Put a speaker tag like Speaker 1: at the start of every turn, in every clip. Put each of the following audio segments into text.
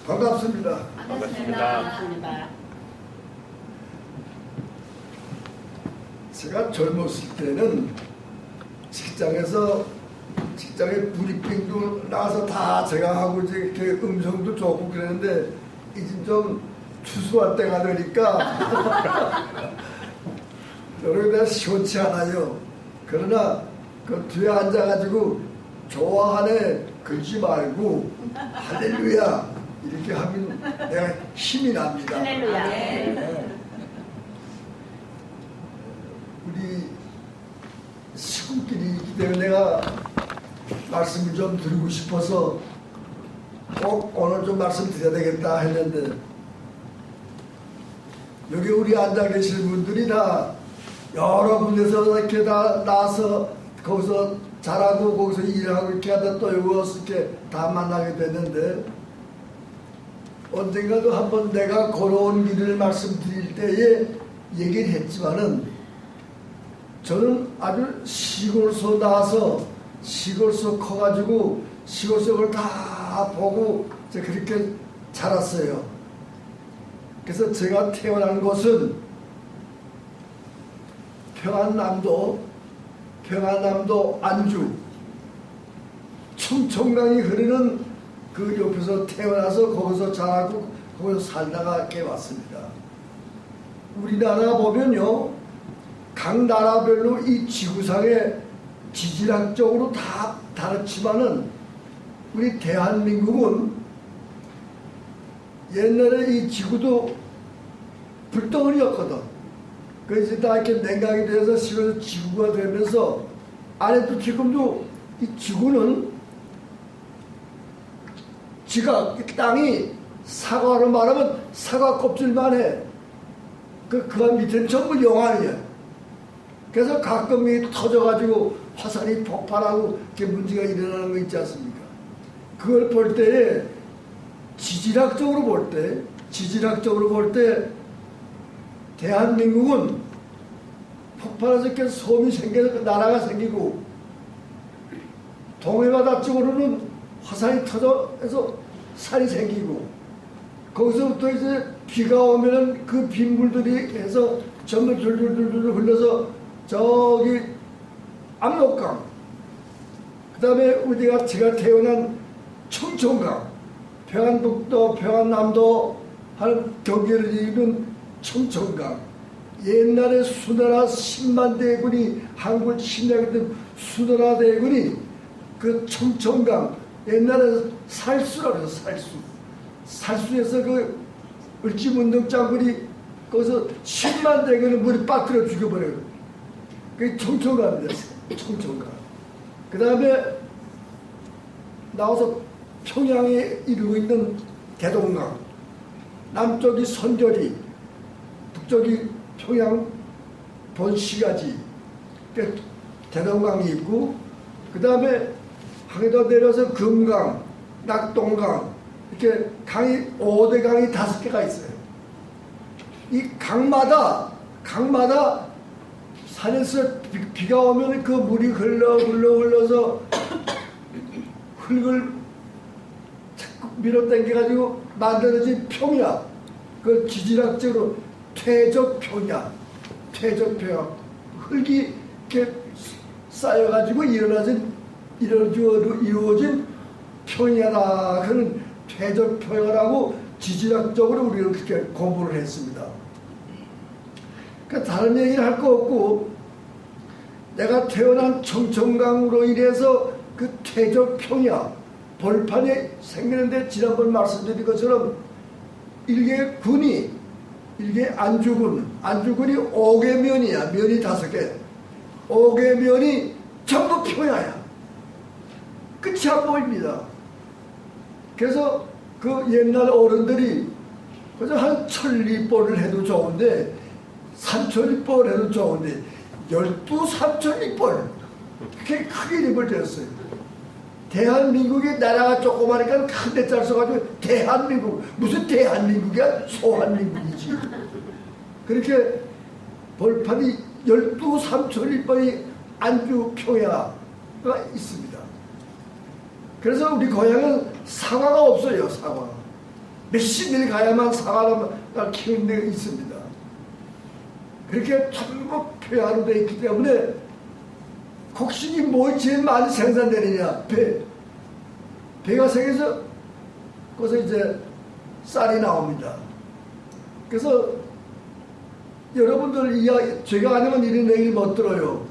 Speaker 1: 반갑습니다.
Speaker 2: 반갑습니다.
Speaker 1: 제가 젊었을 때는 직장에 브리핑도 나와서 다 제가 하고 이제 이렇게 음성도 좋고 그랬는데 이제 좀 추수할 때가 되니까 여러 개 시원치 않아요. 그러나 그 뒤에 앉아가지고 좋아하네 그러지 말고 할렐루야 이렇게 하면 내가 힘이 납니다.
Speaker 2: 할렐루야.
Speaker 1: 네. 우리 시군끼리이기 때문에 내가 말씀을 좀 드리고 싶어서 꼭 오늘 좀 말씀드려야 되겠다 했는데 여기 우리 앉아 계신 분들이 다 여러 군데서 이렇게 다 나와서 거기서 잘하고 거기서 일하고 이렇게 하다 또 여기 와서 이렇게 다 만나게 됐는데 언젠가도 한번 내가 걸어온 길을 말씀드릴 때에 얘기를 했지만은 저는 아주 시골서 나와서 시골서 커가지고 시골서 그걸 다 보고 이제 그렇게 자랐어요. 그래서 제가 태어난 곳은 평안남도 안주 충청강이 흐르는 그 옆에서 태어나서 거기서 자라고 거기서 살다가 이렇게 왔습니다. 우리나라 보면요 각 나라별로 이 지구상에 지질학적으로 다 다르지만은 우리 대한민국은 옛날에 이 지구도 불덩어리였거든. 그래서 다 이렇게 냉각이 돼서 식어서 지구가 되면서 안에도 지금도 이 지구는 지각, 이 땅이 사과로 말하면 사과 껍질만 해. 그 밑에는 전부 영안이야. 그래서 가끔 이 터져가지고 화산이 폭발하고 이렇게 문제가 일어나는 거 있지 않습니까? 그걸 볼 때에 지질학적으로 볼 때 대한민국은 폭발해서 이렇게 섬이 생겨서 나라가 생기고 동해바다 쪽으로는 화산이 터져서 산이 생기고 거기서부터 이제 비가 오면은 그 빗물들이 해서 전부 줄줄줄줄 흘러서 저기 압록강 그 다음에 제가 태어난 청천강 평안북도 평안남도 하는 경계를 이루는 청천강 옛날에 수나라 10만 대군이 한국 침략했던 수나라 대군이 그 청천강 옛날에 살수라고 해서 살수에서 그 을지문덕 장군이 거기서 10만 대군을 물에 빠뜨려 죽여버려요. 그게 청천강이 됐어요. 청천강. 그 다음에 나와서 평양에 이루고 있는 대동강, 남쪽이 선결이, 북쪽이 평양 본시가지, 대동강이 있고, 그 다음에 하기도 내려서 금강, 낙동강, 이렇게 강이 5대 강이 5개가 있어요. 이 강마다 산에서 비가 오면 그 물이 흘러서 흙을 자꾸 밀어당겨가지고 만들어진 평야. 그 지질학적으로 퇴적평야. 흙이 이렇게 쌓여가지고 이루어진 평야다. 그런 퇴적평야라고 지질학적으로 우리는 그렇게 공부를 했습니다. 그러니까 다른 얘기를 할 거 없고 내가 태어난 청천강으로 인해서 그 퇴적평야 벌판이 생기는데 지난번 말씀드린 것처럼 일개 안주군이 5개 면이야. 면이 5개. 5개 면이 전부 평야야. 끝이 안 보입니다. 그래서 그 옛날 어른들이 그저 한 1000리볼을 해도 좋은데 3000리볼 해도 좋은데 3000리볼 그렇게 크게 입을 되었어요. 대한민국의 나라가 조그마니까 큰 대자를 써가지고 대한민국 무슨 대한민국이야? 소한민국이지. 그렇게 벌판이 3000리볼이 안주 평야가 있습니다. 그래서 우리 고향은 사과가 없어요. 몇십 일 가야만 사과를 키우는 데 있습니다. 그렇게 전부 폐화로 되어 있기 때문에 곡식이 뭐 제일 많이 생산되느냐? 배가 생겨서 거기서 이제 쌀이 나옵니다. 그래서 여러분들 이야기 제가 아니면 이런 얘기 못 들어요.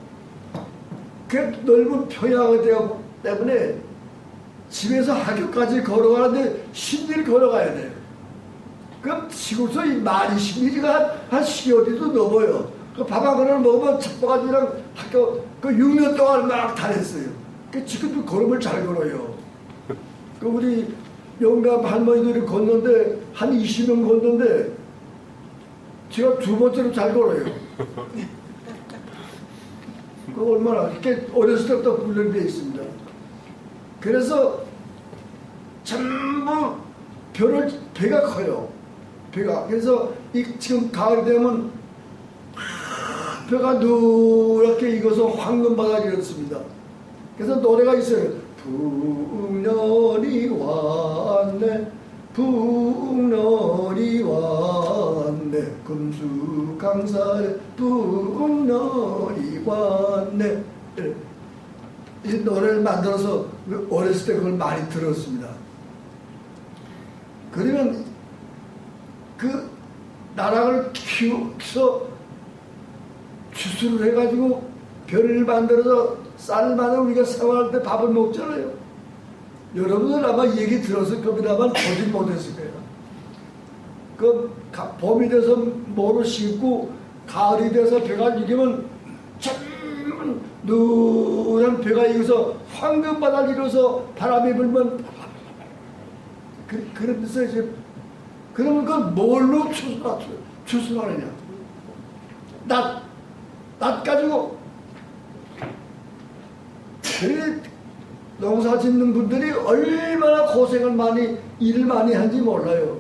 Speaker 1: 그 넓은 평야가 되기 때문에 집에서 학교까지 걸어가는데 10일 걸어가야 돼요. 그럼 지구서 이 많이 10일이가 한 10여리도 넘어요. 그 밥 한 그릇 먹으면 첫바가지랑 학교 그 6년 동안 막 다녔어요. 그 지금도 걸음을 잘 걸어요. 그 우리 영감 할머니들이 걷는데 한 20년 걷는데 제가 두 번째로 잘 걸어요. 그 얼마나 이렇게 어렸을 때부터 훈련되어 있습니다. 그래서 전부 배가 커요. 배가. 그래서 지금 가을이 되면 배가 누렇게 익어서 황금바닥이 이렇습니다. 그래서 노래가 있어요. 풍년이 왔네, 풍년이 왔네, 금수강산에 풍년이 왔네. 이 노래를 만들어서 어렸을 때 그걸 많이 들었습니다. 그러면 그 나락을 키워서 추수를 해가지고 벼를 만들어서 쌀을 만들어 우리가 생활할 때 밥을 먹잖아요. 여러분들 아마 얘기 들었을 겁니다만 보지 못했을 거예요. 그 봄이 돼서 모로 심고 가을이 돼서 배가 익으면 참 누런 배가 익어서 황금바닥 이뤄서 바람이 불면 그런 데서 이제 그러면 그걸 뭘로 추수하느냐? 낫 가지고 농사 짓는 분들이 얼마나 고생을 일을 많이 한지 몰라요.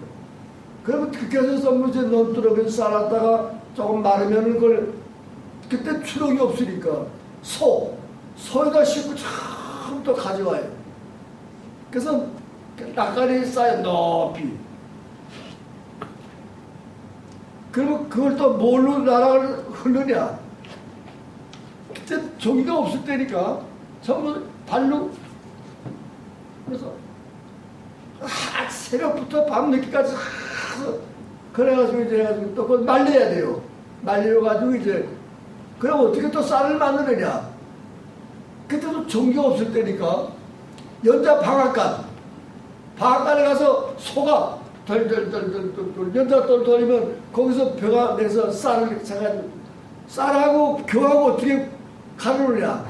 Speaker 1: 그러면 그렇게 해서 이제 논두렁을 쌓았다가 조금 마르면은 그걸 그때 추럭이 없으니까 소에다 싣고 처음부터 가져와요. 그래서 낙가리 쌓여 높이. 그러면 그걸 또 뭘로 나락을 흐르냐? 그때 종이가 없을 때니까 전부 발로. 그래서 새벽부터 밤늦게까지 그래가지고 이제 해가지고 또 그걸 말려야 돼요. 말려가지고 이제 그럼 어떻게 또 쌀을 만드느냐? 그때도 전기가 없을 때니까 연자 방앗간에 가서 소가 덜덜덜덜 연자 돌리면 거기서 벼가 내서 쌀을 사가지고 쌀하고 겨하고 어떻게 가르느냐?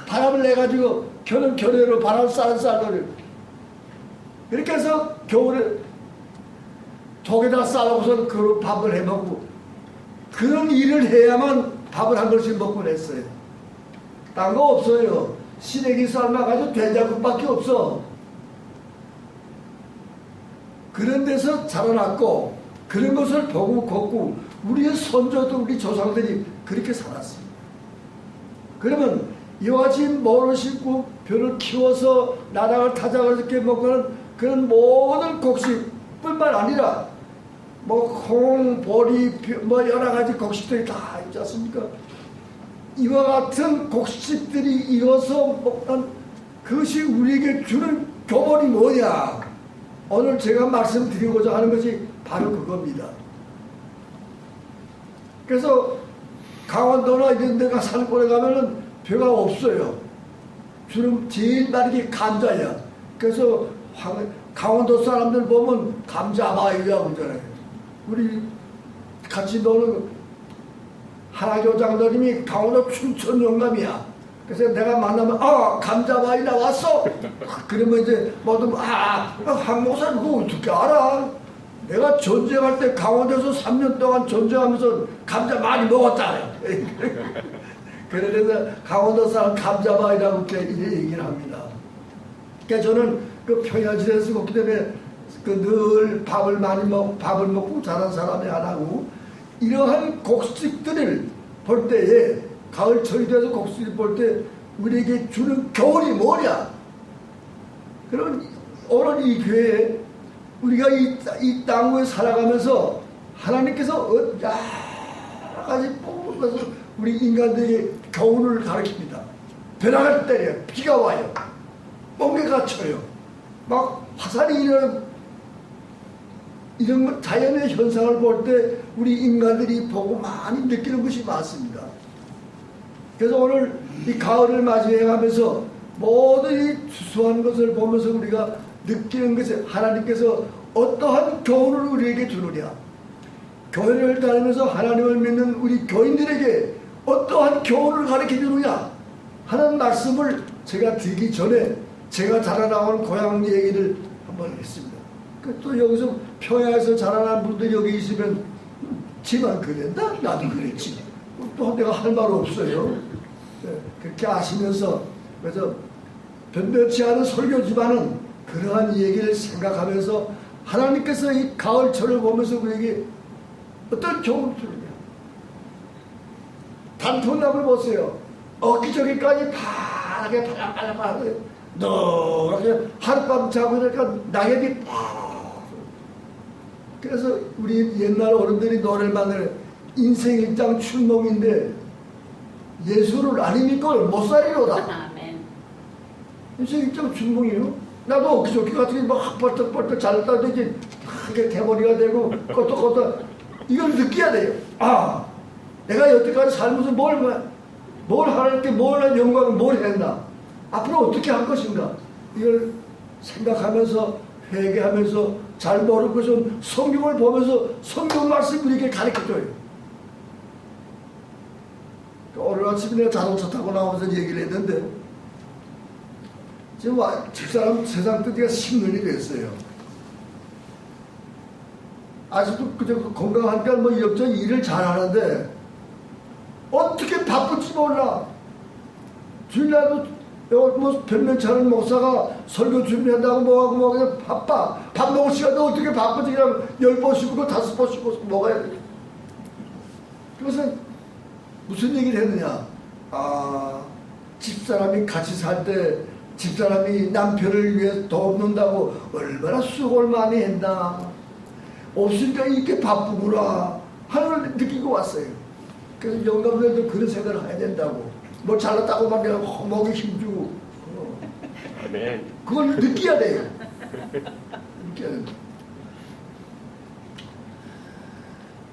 Speaker 1: 바람을 내가지고 겨는 겨대로 바람 쌀은 쌀을 이렇게 해서 겨울에 독에다 싸놓고서 그 밥을 해먹고 그런 일을 해야만 밥을 한 그릇씩 먹고 냈어요. 딴 거 없어요. 시래기 삶아가지고 된장국밖에 없어. 그런 데서 자라났고 그런 것을 보고 걷고 우리의 선조도 우리 조상들이 그렇게 살았어요. 그러면 이와 같이 모를 심고 벼를 키워서 나락을 타작을 이렇게 먹는 그런 모든 곡식뿐만 아니라 뭐 콩, 보리, 뭐 여러 가지 곡식들이 다 있지 않습니까? 이와 같은 곡식들이 이어서 먹는 그것이 우리에게 주는 교훈이 뭐냐? 오늘 제가 말씀드리고자 하는 것이 바로 그겁니다. 그래서 강원도나 이런 데가 산골에 가면은 벼가 없어요. 주는 제일 많이 감자야. 그래서 강원도 사람들 보면 감자바위라고 그러잖아요. 우리 같이 노는 하나교장님이 강원도 춘천 영감이야. 그래서 내가 만나면 감자바위 나왔어. 그러면 이제 모두 한 목사 그거 어떻게 알아? 내가 전쟁할 때 강원도에서 3년 동안 전쟁하면서 감자 많이 먹었다. 그래서 강원도 사람 감자바위라고 이렇게 얘기를 합니다. 그러니까 저는 그 평야지대에서 걷기 때문에 늘 밥을 먹고 자란 사람이 하나고 이러한 곡식들을 볼 때에 가을철이 돼서 곡식을 볼 때 우리에게 주는 교훈이 뭐냐? 그러면 오늘 이 교회에 우리가 이 땅 위에 살아가면서 하나님께서 여러 가지 뽑아서 우리 인간들에게 교훈을 가르칩니다. 벼락을 때려요. 비가 와요. 멍게가 쳐요. 막 화산이 이런 자연의 현상을 볼 때 우리 인간들이 보고 많이 느끼는 것이 많습니다. 그래서 오늘 이 가을을 맞이해가면서 모든 이 수수한 것을 보면서 우리가 느끼는 것이 하나님께서 어떠한 교훈을 우리에게 주느냐, 교회를 다니면서 하나님을 믿는 우리 교인들에게 어떠한 교훈을 가르쳐 주느냐 하는 말씀을 제가 드리기 전에 제가 자라나온 고향 얘기를 한번 했습니다. 또 여기서 평야에서 자라난 분들이 여기 있으면 지만 그랬나? 나도 그랬지. 또 내가 할 말 없어요. 그렇게 아시면서 그래서 변변치 않은 설교지만은 그러한 얘기를 생각하면서 하나님께서 이 가을철을 보면서 우리에게 어떤 교훈을 주느냐. 단풍나무를 보세요. 엊기저기까지 파랗게 팔랑팔랑하게 노랗게 하룻밤 자고 나니까 낙엽이 팍. 그래서 우리 옛날 어른들이 노래를 만드는 인생 일장 춘몽인데 예수를 안 믿고 못 살리로다.
Speaker 2: 아멘.
Speaker 1: 인생 일장 춘몽이요. 나도 엊그저께 같은 게 막 벌떡벌떡 잘났다 이제 크게 대머리가 되고 껐덕껐덕 이걸 느껴야 돼요. 아, 내가 여태까지 살면서 뭘 하나님께 뭘 영광을 뭘 했나, 앞으로 어떻게 할 것인가, 이걸 생각하면서 회개하면서 잘 모르는 것은 성경을 보면서 성경 말씀 우리에게 가르쳐줘요. 오늘 아침에 내가 자동차 타고 나오면서 얘기를 했는데 지금 집사람 세상 뜯기가 10년이 됐어요. 아직도 그저 건강하니까 뭐 이력저력 일을 잘하는데 어떻게 바쁜지 몰라. 주일날도 뭐 변변치 않은 목사가 설교 준비한다고 뭐하고 뭐 그냥 바빠. 밥 먹을 시간도 어떻게 바쁘지. 그냥 10번 씹고 5번 씹고 먹어야 돼. 그래서 무슨 얘기를 했느냐. 아, 집사람이 같이 살 때 집사람이 남편을 위해 돕는다고 얼마나 수고를 많이 했나. 없으니까 이렇게 바쁘구나 하는 걸 느끼고 왔어요. 그래서 영감들도 그런 생각을 해야 된다고. 뭐 잘났다고 막 내가 목에 힘주고 그걸 느껴야 돼요. 느껴야 된다.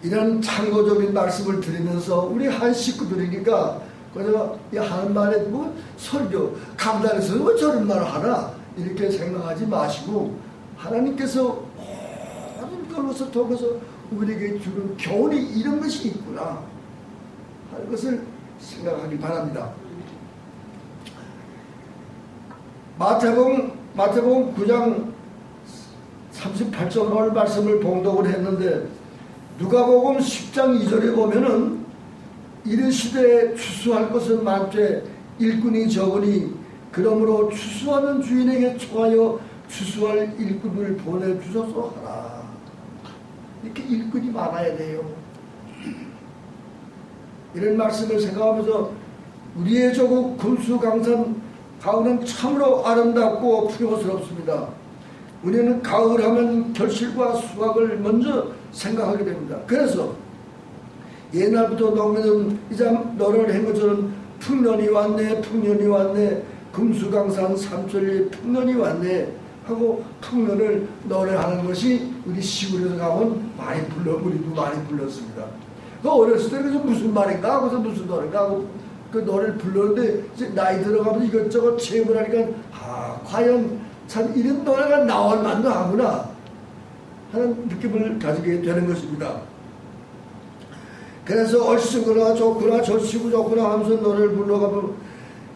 Speaker 1: 이런 참고적인 말씀을 드리면서 우리 한 식구들이니까 그래서 하는 말에 뭐 설교 강단에서 뭐 저런 말을 하나 이렇게 생각하지 마시고 하나님께서 모든 걸로서 통해서 우리에게 주는 교훈이 이런 것이 있구나 하는 것을 생각하기 바랍니다. 마태복음 9장 38절 말씀을 봉독을 했는데 누가복음 10장 2절에 보면은 이른 시대에 추수할 것은 많되 일꾼이 적으니 그러므로 추수하는 주인에게 청하여 추수할 일꾼을 보내주소서 하라. 이렇게 일꾼이 많아야 돼요. 이런 말씀을 생각하면서 우리의 조국 금수강산 가을은 참으로 아름답고 풍요스럽습니다. 우리는 가을하면 결실과 수확을 먼저 생각하게 됩니다. 그래서 옛날부터 농민은 이제 노래를 한 것처럼 풍년이 왔네 풍년이 왔네 금수강산 삼천리 풍년이 왔네 하고 풍년을 노래하는 것이 우리 시골에서 가면 우리도 많이 불렀습니다. 그 어렸을 때 그래서 무슨 말인가 하고서 무슨 노래인가 하고 그 노래를 불렀는데 이제 나이 들어가면서 이것저것 체험을 하니까 과연 참 이런 노래가 나올 만도 하구나 하는 느낌을 가지게 되는 것입니다. 그래서 얼씨구나 좋구나 저씨구 좋구나 하면서 노래를 불러가면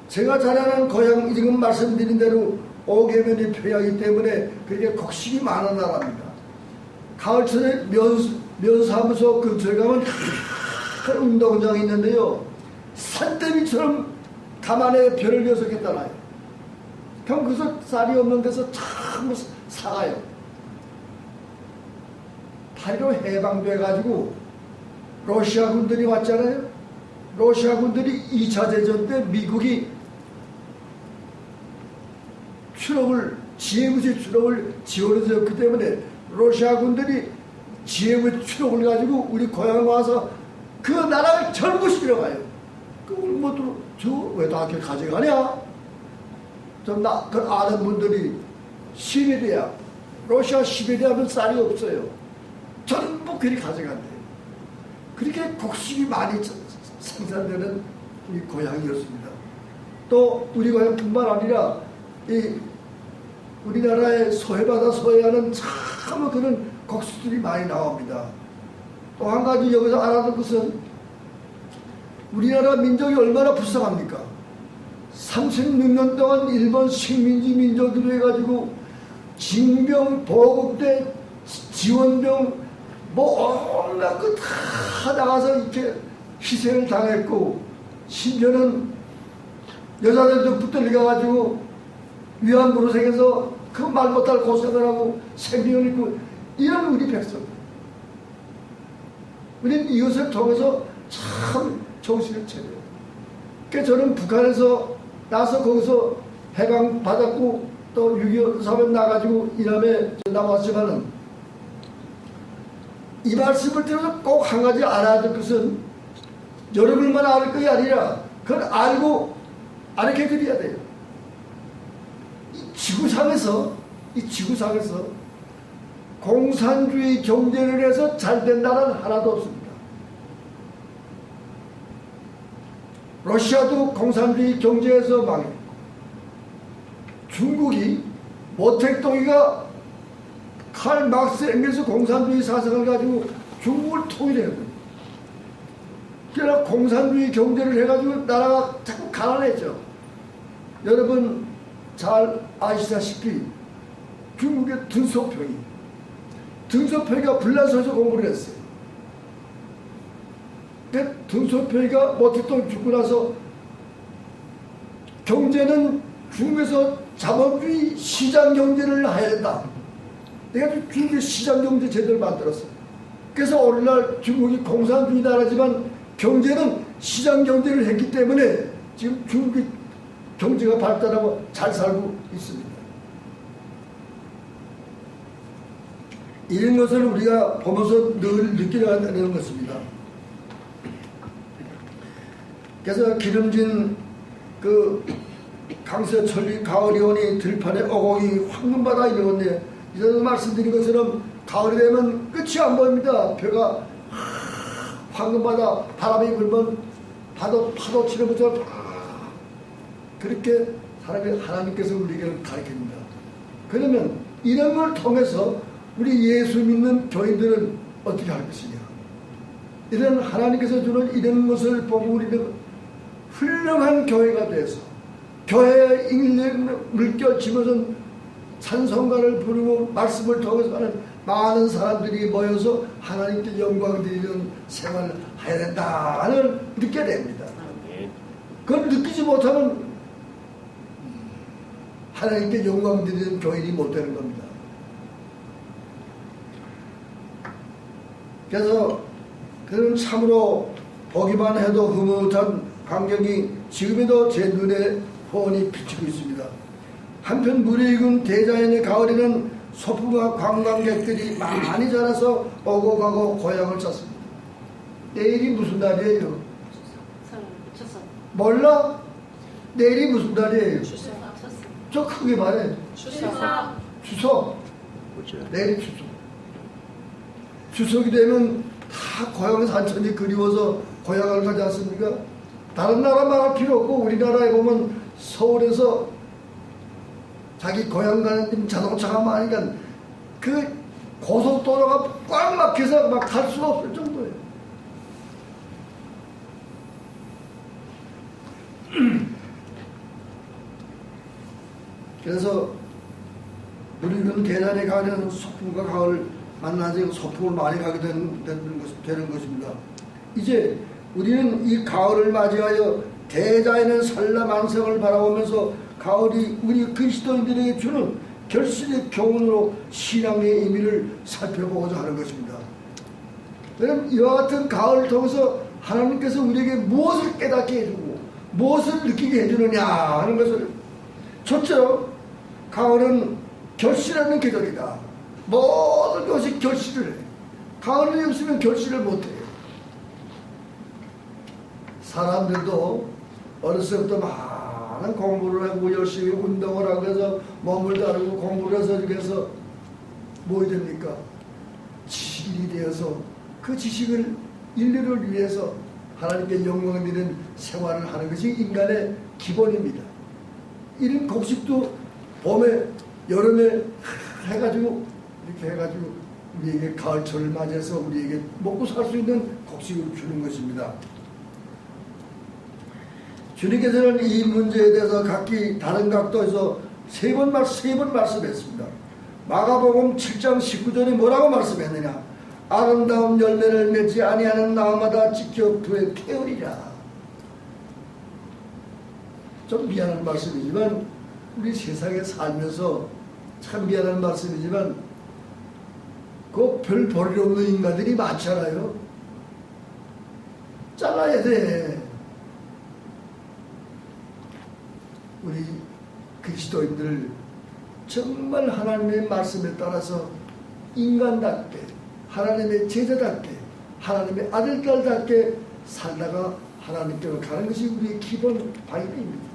Speaker 1: 제가 자라난 고향 지금 말씀드린 대로 오계면이 표하기 때문에 그렇게 곡식이 많은 나라입니다. 가을철에 면사무소 근처에 가면 큰 운동장이 있는데요. 산더미처럼 가만에 별을 녀석했잖아요. 그럼 그래서 쌀이 없는 데서 참 사가요. 8.15 해방돼가지고 러시아 군들이 왔잖아요. 러시아 군들이 2차 대전 때 미국이 지혜무시 추록을 지어내었기 때문에 러시아 군들이 지혜무시 추록을 가지고 우리 고향에 와서 그 나라를 전부 실어가요. 그걸 뭐 저왜 다 이렇게 가져가냐? 좀 그 아는 분들이 시베리아, 러시아 시베리아는 쌀이 없어요. 전부 그리 가져간대요. 그렇게 곡식이 많이 생산되는 우리 고향이었습니다. 또 우리 고향뿐만 아니라 이 우리나라의 서해바다 서해안은 참 그런 곡식들이 많이 나옵니다. 또 한 가지 여기서 알아야 될 것은 우리나라 민족이 얼마나 불쌍합니까? 36년 동안 일본 식민지 민족으로 해가지고 징병, 보급대, 지원병 뭐 온갖 거 다 나가서 이렇게 희생을 당했고 심지어는 여자들도 붙들려가지고 위안부로 생겨서 그 말 못할 고생을 하고 생명을 잃고 이런 우리 백성. 우리는 이것을 통해서 참 정신을 차려요. 그러니까 저는 북한에서 나서 거기서 해방 받았고 또 6.25 사변 나가지고 이남에 나왔지만은 이 말씀을 들어서 꼭 한 가지 알아야 될 것은 여러분만 알 것이 아니라 그걸 알고 알게 드려야 돼요. 이 지구상에서 공산주의 경제를 해서 잘된 나라는 하나도 없습니다. 러시아도 공산주의 경제에서 망했고 중국이 모택동이가 칼 막스 앵겔스 공산주의 사상을 가지고 중국을 통일해요. 그러나 공산주의 경제를 해가지고 나라가 자꾸 가난해져. 여러분 잘 아시다시피 중국의 등소평이가 불란서에서 공부를 했어요. 근데 등소평이가 모택동 죽고 나서 경제는 중국에서 자본주의 시장 경제를 해야 된다. 내가 중국의 시장 경제 제도를 만들었어요. 그래서 오늘날 중국이 공산주의 나라지만 경제는 시장 경제를 했기 때문에 지금 중국이 경제가 발달하고 잘 살고 있습니다. 이런 것을 우리가 보면서 늘 느끼려야 되는 것입니다. 그래서 기름진 그 강서천리 가을이오니 들판에 어공이 황금바다 이러는데 이런 말씀드린 것처럼 가을이 되면 끝이 안 보입니다. 벼가 황금바다 바람이 불면 파도 치는 것처럼 그렇게 하나님께서 우리에게 가르칩니다. 그러면 이런 걸 통해서 우리 예수 믿는 교인들은 어떻게 할 것이냐. 이런 하나님께서 주는 이런 것을 보고 우리는 훌륭한 교회가 돼서 교회의 인력을 껴치면서 찬송가를 부르고 말씀을 통해서 하는 많은 사람들이 모여서 하나님께 영광 드리는 생활을 해야 된다는 느껴야 됩니다. 그걸 느끼지 못하면 하나님께 영광 드리는 교인이 못 되는 겁니다. 그래서 그는 참으로 보기만 해도 흐뭇한 광경이 지금에도 제 눈에 훤히 비치고 있습니다. 한편 물이 익은 대자연의 가을에는 소풍과 관광객들이 많이 자라서 오고 가고 고향을 찾습니다. 내일이 무슨 날이에요?
Speaker 2: 추석.
Speaker 1: 몰라? 내일이 무슨 날이에요?
Speaker 2: 추석.
Speaker 1: 저 크게 말해. 추석. 내일이 추석. 추석이 되면 다 고향 산천이 그리워서 고향을 가지 않습니까? 다른 나라 말할 필요 없고 우리나라에 보면 서울에서 자기 고향 가는 자동차가 많으니까 그 고속도로가 꽉 막혀서 막 갈 수가 없을 정도예요. 그래서 우리는 대단히 가는 소풍과 가을 만나지 소풍을 많이 가게 되는 것입니다. 이제 우리는 이 가을을 맞이하여 대자연의 산란망성을 바라보면서 가을이 우리 그리스도인들에게 주는 결실의 교훈으로 신앙의 의미를 살펴보고자 하는 것입니다. 여러분 이와 같은 가을을 통해서 하나님께서 우리에게 무엇을 깨닫게 해주고 무엇을 느끼게 해주느냐 하는 것을 첫째로 가을은 결실하는 계절이다. 모든 것이 결실을 해. 가을이 없으면 결실을 못해요. 사람들도 어렸을 때부터 많은 공부를 하고 열심히 운동을 하고 해서 몸을 다루고 공부를 해서 이렇게 해서 뭐 됩니까? 지식이 되어서 그 지식을 인류를 위해서 하나님께 영광을 드리는 생활을 하는 것이 인간의 기본입니다. 이런 곡식도 봄에 여름에 해가지고 이렇게 해가지고 우리에게 가을철을 맞이해서 우리에게 먹고 살 수 있는 곡식을 주는 것입니다. 주님께서는 이 문제에 대해서 각기 다른 각도에서 세 번 말씀했습니다. 마가복음 7장 19절에 뭐라고 말씀했느냐? 아름다운 열매를 맺지 아니하는 나무마다 지켜 불에 태우리라. 좀 미안한 말씀이지만 우리 세상에 살면서 참 미안한 말씀이지만 그 별 볼일 없는 인간들이 많잖아요. 잘라야 돼. 우리 그리스도인들 정말 하나님의 말씀에 따라서 인간답게 하나님의 제자답게 하나님의 아들딸답게 살다가 하나님께로 가는 것이 우리의 기본 방향입니다.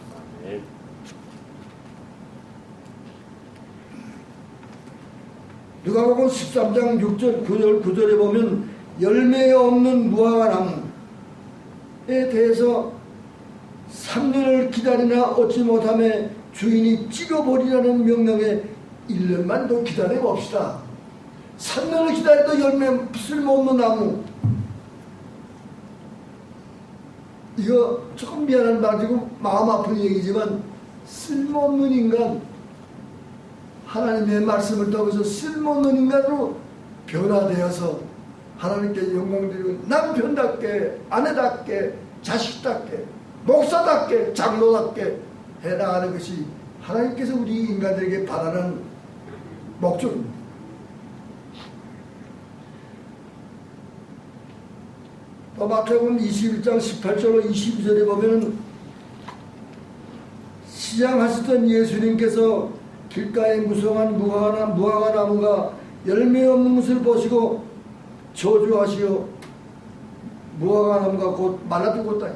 Speaker 1: 누가복음 13장 6절 9절에 보면 열매 없는 무화과 나무에 대해서 3년을 기다리나 얻지 못하며 주인이 찍어버리라는 명령에 1년만 더 기다려봅시다. 3년을 기다려도 열매 쓸모없는 나무. 이거 조금 미안한 말이고 마음 아픈 얘기지만 쓸모없는 인간, 하나님의 말씀을 통해서 쓸모없는 인간으로 변화되어서 하나님께 영광 드리고 남편답게 아내답게 자식답게 목사답게 장로답게 해나가는 것이 하나님께서 우리 인간들에게 바라는 목적입니다. 또 마태복음 21장 18절로 22절에 보면 시장하시던 예수님께서 길가에 무성한 무화과 나무가 열매 없는 것을 보시고 저주하시어 무화과 나무가 곧 말라 죽었다.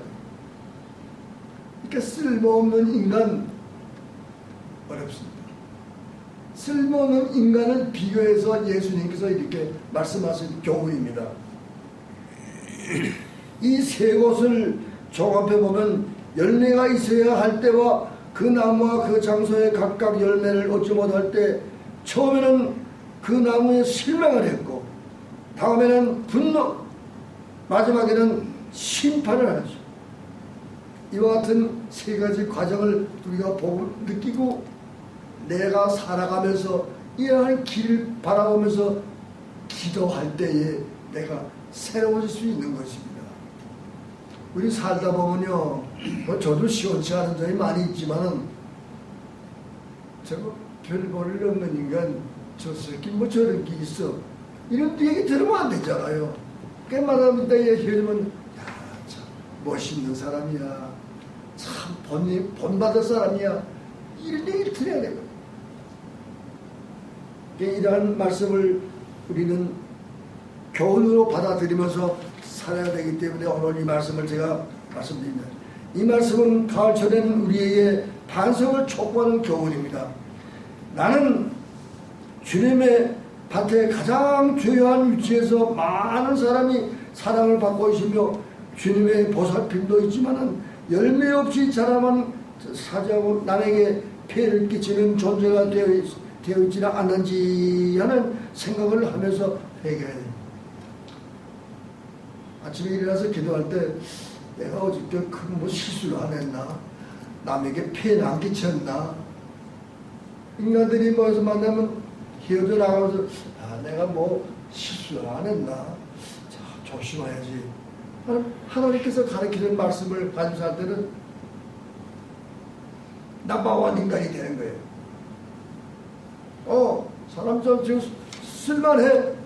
Speaker 1: 이렇게 쓸모없는 인간 어렵습니다. 쓸모없는 인간을 비교해서 예수님께서 이렇게 말씀하신 교훈입니다. 이 세 곳을 종합해 보면 열매가 있어야 할 때와 그 나무와 그 장소에 각각 열매를 얻지 못할 때 처음에는 그 나무에 실망을 했고 다음에는 분노, 마지막에는 심판을 하죠. 이와 같은 세 가지 과정을 우리가 보고 느끼고 내가 살아가면서 이러한 길을 바라보면서 기도할 때에 내가 새로워질 수 있는 것입니다. 우리 살다 보면요, 뭐 저도 시원치 않은 점이 많이 있지만은 저거 별 볼일 없는 인간 저 새끼 뭐 저런 게 있어 이런 얘기 들으면 안 되잖아요. 그 말합니다. 얘기하면 야, 참 멋있는 사람이야, 참 본받을 사람이야, 이런 얘기를 들어야 되거든요. 이러한 말씀을 우리는 교훈으로 받아들이면서 살아야 되기 때문에 오늘 이 말씀을 제가 말씀드립니다. 이 말씀은 가을철에는 우리에게 반성을 촉구하는 교훈입니다. 나는 주님의 밭에 가장 주요한 위치에서 많은 사람이 사랑을 받고 있으며 주님의 보살핌도 있지만은 열매 없이 자라만 사자고 남에게 피해를 끼치는 존재가 되어 있지는 않는지 하는 생각을 하면서 회개해야 됩니다. 아침에 일어나서 기도할 때 내가 어저께 큰 뭐 실수를 안 했나? 남에게 피해를 안 끼쳤나? 인간들이 모여서 만나면 기어져 나가면서 내가 뭐 실수를 안 했나? 자, 조심해야지. 하나님께서 가르치는 말씀을 가지고 살 때는 나빠한 인간이 되는 거예요. 사람 저 지금 쓸만해.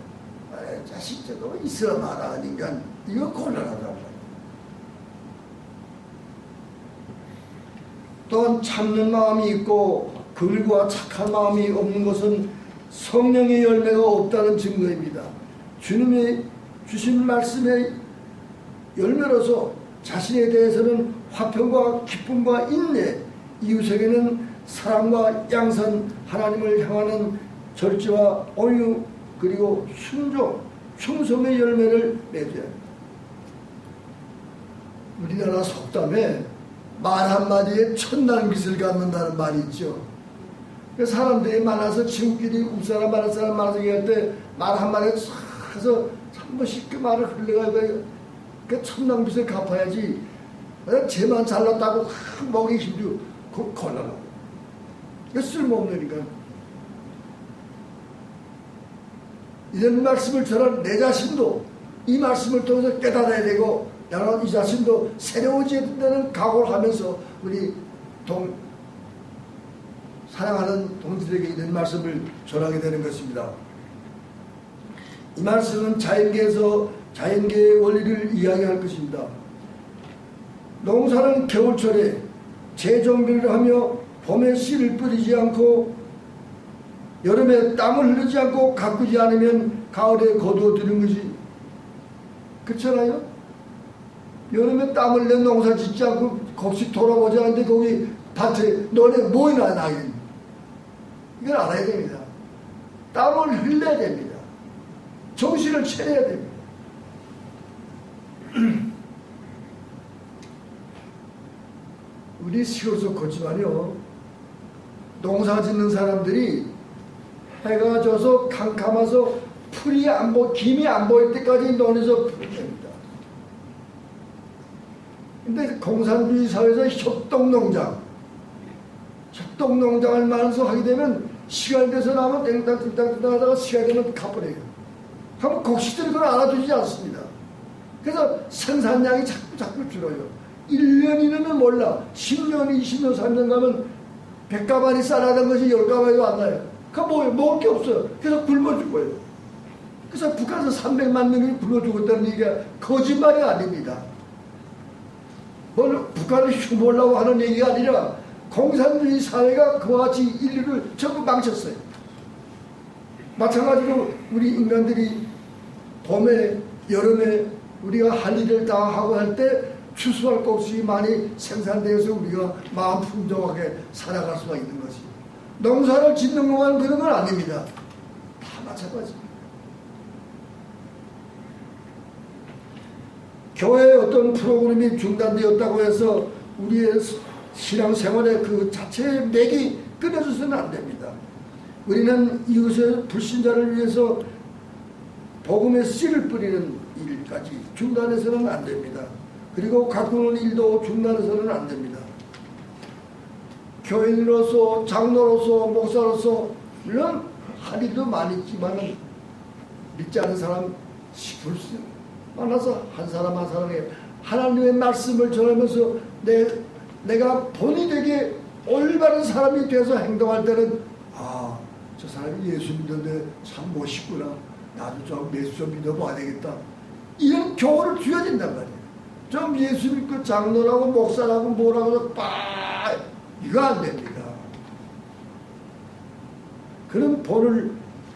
Speaker 1: 자식 저거 있어 말하는 인간 이거 곤란하다고. 또한 참는 마음이 있고 긍휼과 착한 마음이 없는 것은 성령의 열매가 없다는 증거입니다. 주님이 주신 말씀의 열매로서 자신에 대해서는 화평과 기쁨과 인내, 이웃에게는 사랑과 양선, 하나님을 향하는 절제와 온유, 그리고 순종, 충성의 열매를 맺어야 합니다. 우리나라 속담에 말 한마디에 천날 빛을 갖는다는 말이 있죠. 사람들이 많아서 친구끼리 웃사람 많은 사람 많아서 얘기할 때 말 한마디에 싹 해서 한 번씩 그 말을 흘려가지고 그 천날 빛을 갚아야지. 쟤만 잘났다고 목이 힘주고 곤란하고 쓸모없으니까. 이런 말씀을 전한 내 자신도 이 말씀을 통해서 깨달아야 되고, 나는 이 자신도 새로워져야 된다는 각오를 하면서 우리 사랑하는 동지들에게 이런 말씀을 전하게 되는 것입니다. 이 말씀은 자연계에서 자연계의 원리를 이야기할 것입니다. 농사는 겨울철에 재정비를 하며 봄에 씨를 뿌리지 않고 여름에 땀을 흐르지 않고 가꾸지 않으면 가을에 거두어들는 것이, 그렇잖아요? 여름에 땀을 내 농사 짓지 않고 곡식 돌아보지 않는데 거기 밭에 너네 뭐이나 나긴, 이걸 알아야 됩니다. 땀을 흘려야 됩니다. 정신을 차려야 됩니다. 우리 시골속 걷지만요, 농사 짓는 사람들이 해가 져서 캄캄해서 풀이 안 김이 안 보일 때까지 논에서 풀어냅니다. 근데 공산주의 사회에서 협동농장을 말해서 하게 되면 시간이 돼서 나면 땡땅 하다가 시간이 되면 가버려요. 그럼 곡식들이 그걸 알아두지 않습니다. 그래서 생산량이 자꾸 줄어요. 1년, 2년은 몰라. 10년, 20년, 3년 가면 100가마니 쌀하던 것이 10가마니도 안 나요. 그럼 뭐예요? 먹을 게 없어요. 그래서 굶어 죽어요. 그래서 북한에서 300만 명이 굶어 죽었다는 얘기가 거짓말이 아닙니다. 북한을 흉보려고 하는 얘기가 아니라 공산주의 사회가 그와 같이 인류를 전부 망쳤어요. 마찬가지로 우리 인간들이 봄에, 여름에 우리가 할 일을 다 하고 할 때 추수할 곡식이 많이 생산되어서 우리가 마음 풍족하게 살아갈 수가 있는 것이, 농사를 짓는 것만 그런 건 아닙니다. 다 마찬가지입니다. 교회의 어떤 프로그램이 중단되었다고 해서 우리의 신앙생활의 그 자체의 맥이 끊어져서는 안 됩니다. 우리는 이웃의 불신자를 위해서 복음의 씨를 뿌리는 일까지 중단해서는 안 됩니다. 그리고 가꾸는 일도 중단해서는 안 됩니다. 교인으로서, 장로로서, 목사로서 물론 할 일도 많이 있지만 믿지 않은 사람 10% 많아서 한 사람 한 사람에게 하나님의 말씀을 전하면서 내가 본이 되게 올바른 사람이 돼서 행동할 때는, 아, 저 사람이 예수 믿었는데 참 멋있구나, 나도 좀 예수 좀 믿어봐야 되겠다, 이런 교훈을 줘야 된단 말이에요. 좀 예수 믿고 장로라고 목사라고 뭐라고 해서 이거 안 됩니다. 그런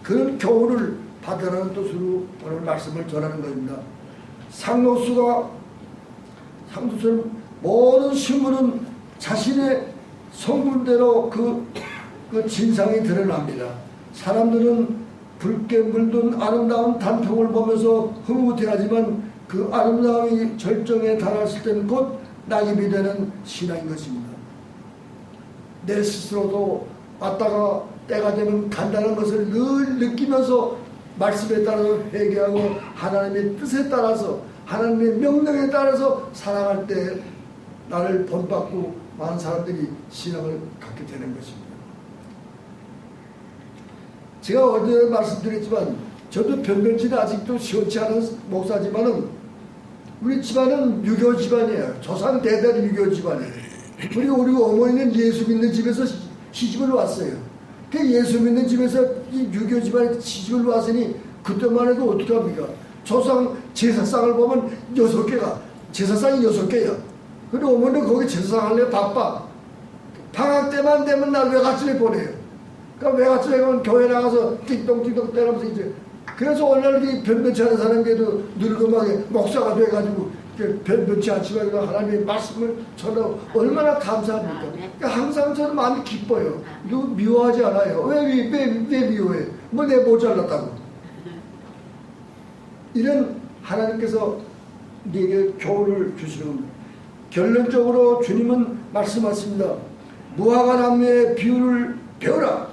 Speaker 1: 그런 교훈을 받으라는 뜻으로 오늘 말씀을 전하는 겁니다. 상록수는 모든 식물은 자신의 성분대로 그 진상이 드러납니다. 사람들은 붉게 물든 아름다운 단풍을 보면서 흐뭇해하지만 그 아름다움이 절정에 달했을 때는 곧 낙엽이 되는 신앙인 것입니다. 내 스스로도 왔다가 때가 되면 간다는 것을 늘 느끼면서 말씀에 따라서 회개하고 하나님의 뜻에 따라서, 하나님의 명령에 따라서 살아갈 때 나를 본받고 많은 사람들이 신앙을 갖게 되는 것입니다. 제가 어제 말씀드렸지만 저도 변변치는 아직도 시원치 않은 목사지만은 우리 집안은 유교 집안이에요. 조상 대대 유교 집안이에요. 우리 어머니는 예수 믿는 집에서 시집을 왔어요. 그 예수 믿는 집에서 이 유교 집안에 시집을 왔으니 그때만 해도 어떻게 합니까? 조상 제사상을 보면 6개가, 제사상이 6개야. 근데 어머니는 거기 제사상 하려면 바빠. 방학 때만 되면 날 외갓집에 보내요. 그러니까 외갓집에 가면 교회 나가서 띵동띵동 때리면서 이제 그래서 오늘 이 변변치 않은 사람에게도 늙음하게 목사가 돼가지고 변변치 않지만 하나님의 말씀을 전하고 얼마나 감사합니까? 그러니까 항상 저는 마음이 기뻐요. 누구 미워하지 않아요. 왜 미워해? 뭐 내 모자랐다고. 이런 하나님께서 우리에게 교훈을 주시는 겁니다. 결론적으로 주님은 말씀하십니다. 무화과 나무의 비유를 배우라.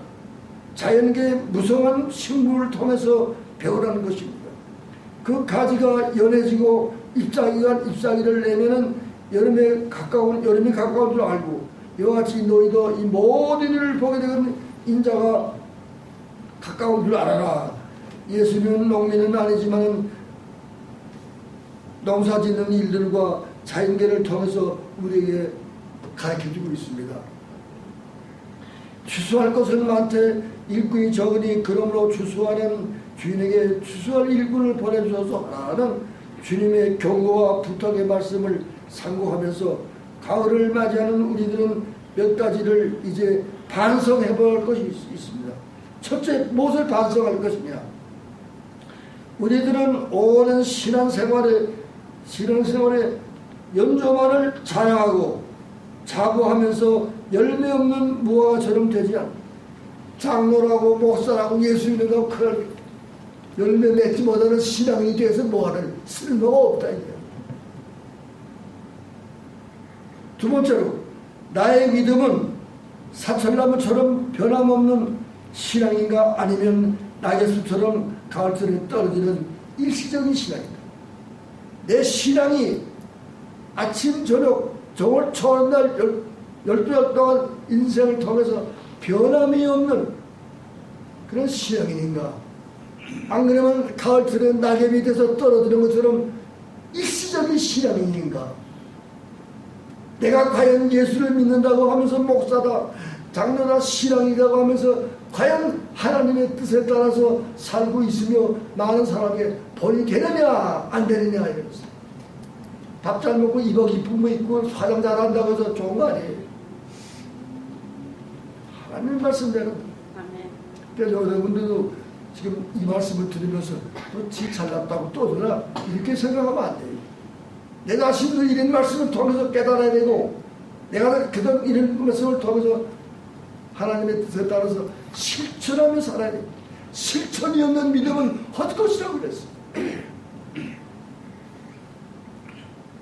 Speaker 1: 자연계의 무성한 식물을 통해서 배우라는 것입니다. 그 가지가 연해지고 잎사귀를 내면은 여름이 가까운 줄 알고 이와 같이 너희도 이 모든 일을 보게 되면 인자가 가까운 줄 알아라. 예수는 농민은 아니지만 농사 짓는 일들과 자연계를 통해서 우리에게 가르쳐주고 있습니다. 추수할 것은 많되 일꾼이 적으니 그러므로 추수하는 주인에게 추수할 일꾼을 보내주셔서 하는 주님의 경고와 부탁의 말씀을 상고하면서 가을을 맞이하는 우리들은 몇 가지를 이제 반성해 볼 것이 있습니다. 첫째, 무엇을 반성할 것이냐? 우리들은 오랜 신앙생활에 연조만을 자랑하고 자부하면서 열매 없는 무화과처럼 되지 않아. 장로라고 목사라고 예수 믿는다고 그런 열매 맺지 못하는 신앙이 돼서 뭐하는 쓸모가 없다 이거야. 두 번째로 나의 믿음은 사철나무처럼 변함없는 신앙인가 아니면 낙엽수처럼 가을철에 떨어지는 일시적인 신앙인가. 내 신앙이 아침 저녁 정월 초하날 12달 동안 인생을 통해서 변함이 없는 그런 신앙인인가. 안 그러면 가을철에 낙엽이 돼서 떨어지는 것처럼 일시적인 신앙인인가. 내가 과연 예수를 믿는다고 하면서 목사다 장로다 신앙이라고 하면서 과연 하나님의 뜻에 따라서 살고 있으며 많은 사람에게 본이 되느냐 안 되느냐 이러면서 밥 잘 먹고 입어 깊은 거 입고 화장 잘한다고 해서 좋은 거 아니에요. 하나님 말씀대로. 그래서 여러분들도 지금 이 말씀을 들으면서 또 지 잘났다고 또 들으라 이렇게 생각하면 안 돼요. 내 자신도 이런 말씀을 통해서 깨달아야 되고 내가 그런 이런 말씀을 통해서 하나님의 뜻에 따라서 실천하며 살아야 돼요. 실천이 없는 믿음은 헛것이라고 그랬어요.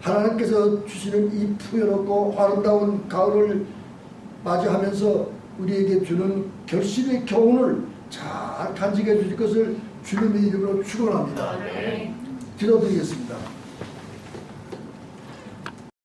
Speaker 1: 하나님께서 주시는 이 풍요롭고 아름다운 가을을 맞이하면서 우리에게 주는 결실의 교훈을 잘 간직해 주실 것을 주님의 이름으로 축원합니다. 기도드리겠습니다.